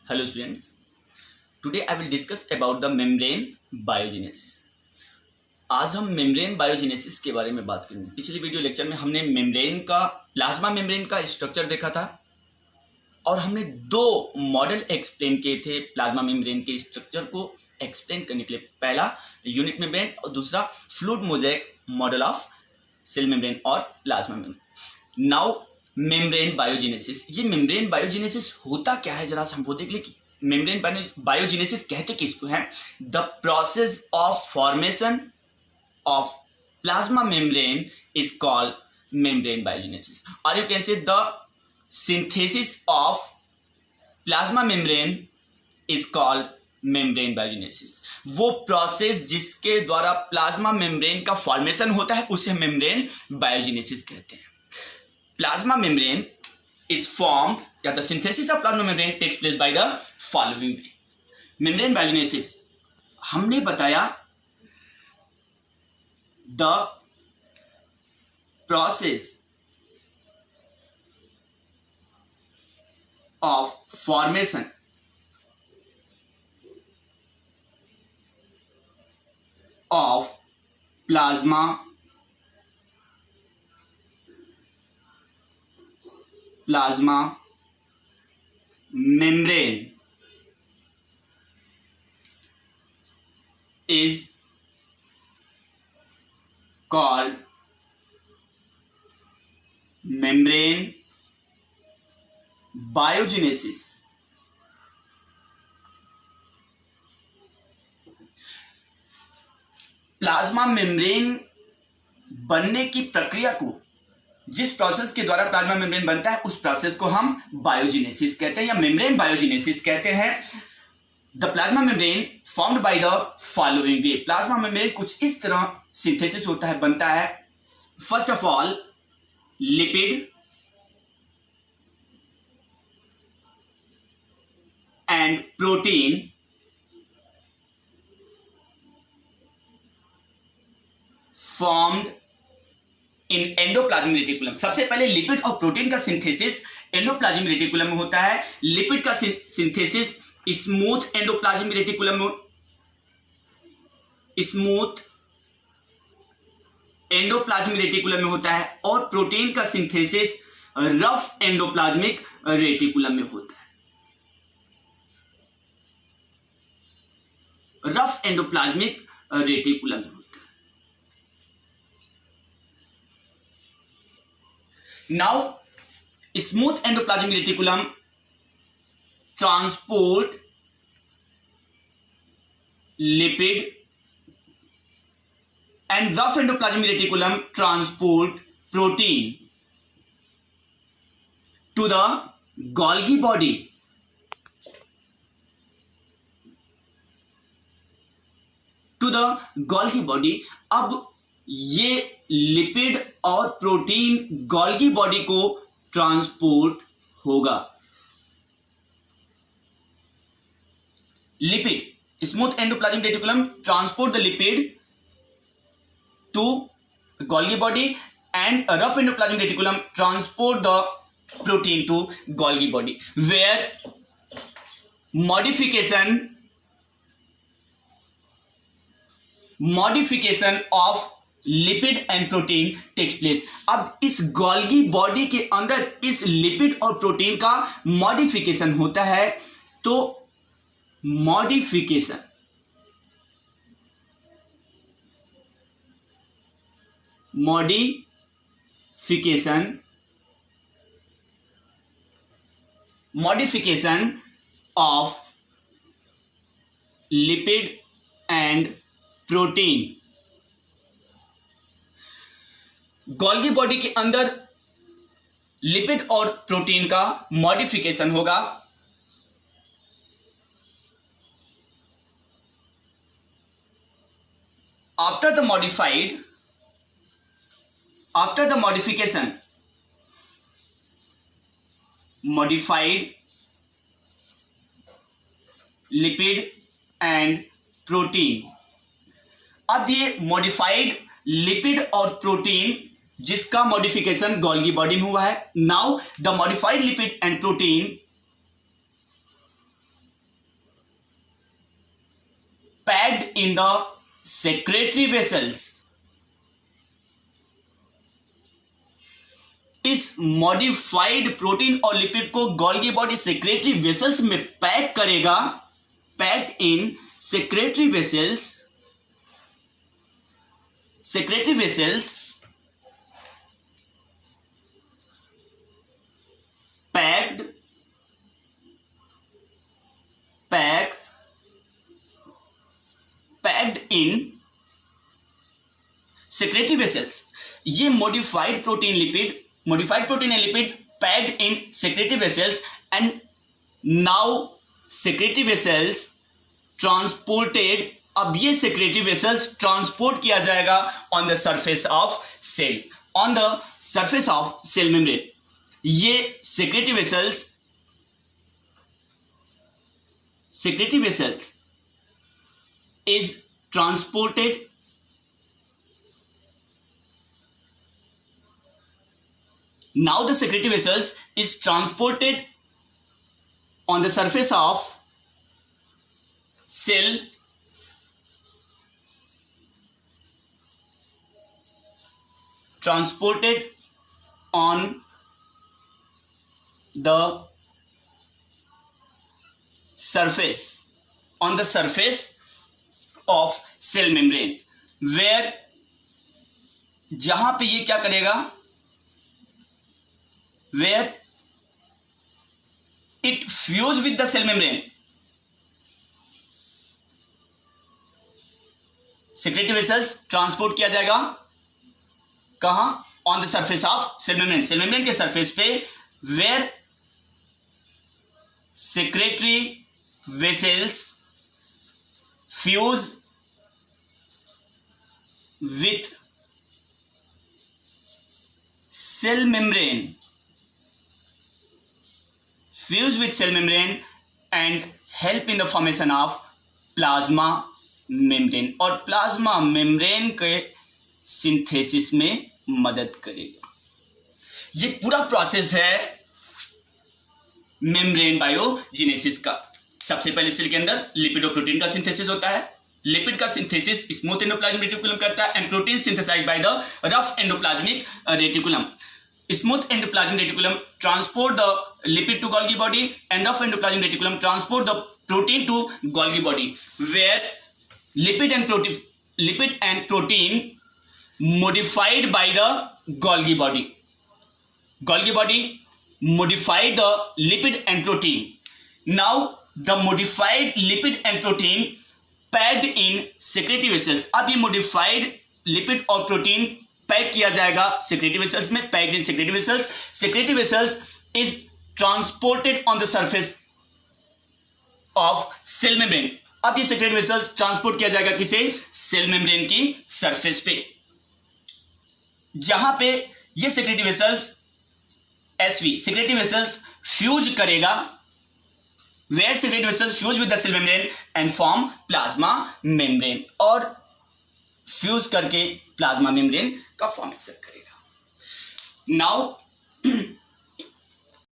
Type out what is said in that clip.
Hello students, today I will discuss about the membrane biogenesis। आज हम membrane biogenesis के बारे में बात करेंगे। पिछले वीडियो लेक्चर में हमने मेम्ब्रेन का प्लाज्मा मेम्ब्रेन का स्ट्रक्चर देखा था और हमने दो मॉडल एक्सप्लेन किए थे प्लाज्मा मेम्ब्रेन के स्ट्रक्चर को एक्सप्लेन करने के लिए। पहला यूनिट मेम्ब्रेन और दूसरा fluid mosaic model of cell membrane और plasma membrane. Now membrane biogenesis, ये मेम्ब्रेन बायोजेनेसिस होता क्या है जरा हमको देख ले कि मेम्ब्रेन बायोजेनेसिस कहते किसको हैं। The process of formation of plasma membrane is called membrane biogenesis और you can say the synthesis of plasma membrane is called membrane biogenesis. वो प्रोसेस जिसके द्वारा प्लाज्मा मेम्ब्रेन का फॉर्मेशन होता है उसे मेम्ब्रेन बायोजेनेसिस कहते हैं। Plasma membrane is formed या the synthesis of plasma membrane takes place by the following way. Membrane biogenesis हमने बताया the process of formation of plasma membrane is called membrane biogenesis। Plasma membrane बनने की प्रक्रिया को, जिस प्रोसेस के द्वारा प्लाज्मा मेम्ब्रेन बनता है उस प्रोसेस को हम बायोजेनेसिस कहते हैं या मेम्ब्रेन बायोजेनेसिस कहते हैं। The plasma membrane formed by the following way. Plasma membrane कुछ इस तरह सिंथेसिस होता है, बनता है। First of all lipid and protein formed in endoplasmic reticulum. सबसे पहले लिपिड और प्रोटीन का सिंथेसिस एंडोप्लाज्मिक रेटिकुलम में होता है। लिपिड का सिंथेसिस स्मूथ एंडोप्लाज्मिक रेटिकुलम में, स्मूथ एंडोप्लाज्मिक रेटिकुलम में होता है और प्रोटीन का सिंथेसिस रफ एंडोप्लाज्मिक रेटिकुलम में होता है। रफ एंडोप्लाज्मिक रेटिकुलम में। Now, smooth endoplasmic reticulum transport lipid and rough endoplasmic reticulum transport protein to the Golgi body। to the Golgi body। अब ये लिपिड और प्रोटीन गोल्गी बॉडी को transport होगा। Lipid smooth endoplasmic reticulum transport the lipid to Golgi body and rough endoplasmic reticulum transport the protein to Golgi body where modification of lipid and protein takes place. अब इस Golgi body के अंदर इस lipid और protein का modification होता है। तो modification of lipid and protein. Golgi body के अंदर लिपिड और प्रोटीन का मॉडिफिकेशन होगा। After the modification modified lipid and protein. अब ये मॉडिफाइड लिपिड और प्रोटीन जिसका मॉडिफिकेशन गोल्गी बॉडी में हुआ है। Now the modified lipid and protein packed in the secretary vessels, इस मॉडिफाइड प्रोटीन और लिपिड को गोल्गी बॉडी सेक्रेटरी वेसल्स में पैक करेगा, packed in secretory vessels, secretary vessels packed in secretory vesicles. ये modified protein and lipid packed in secretory vesicles and now secretory vesicles transported, अब ये secretory vesicles transport किया जाएगा on the surface of cell, on the surface of cell membrane. ये secretory vesicles is transported now the secretory vessels is transported on the surface of cell, transported on the surface of cell membrane, where जहां पे ये क्या करेगा, where it fuse with the cell membrane, secretory vessels transport किया जाएगा कहां, on the surface of cell membrane, cell membrane के surface पे, where secretory vessels fuse with cell membrane, and help in the formation of plasma membrane, और plasma membrane के synthesis में मदद करेगा। ये पूरा प्रोसेस है मेम्ब्रेन बायोजेनेसिस का। सबसे पहले सेल के अंदर लिपिड और प्रोटीन का सिंथेसिस होता है। लिपिड का सिंथेसिस स्मूथ एंडोप्लाज्मिक रेटिकुलम करता है and protein synthesized by the rough endoplasmic reticulum. Smooth endoplasmic reticulum transport the lipid to Golgi body and rough endoplasmic reticulum transport the protein to Golgi body, where lipid and protein modified by the Golgi body. Golgi body modified the lipid and protein. Now the modified lipid and protein packed in secretory vessels. अब ये modified lipid और protein pack किया जाएगा secretory vessels में, packed in secretory vessels. Secretory vessels is transported on the surface of cell membrane. अब ये secretory vessels transport किया जाएगा किसे, सेल मेम्ब्रेन की सरफेस पे, जहां पे ये सेक्रेटरी वेसल्स फ्यूज करेगा, where secretory vessels fuse with the cell membrane and form plasma membrane, और फ्यूज करके प्लाज्मा मेम्ब्रेन का फॉर्मेशन करेगा। नाउ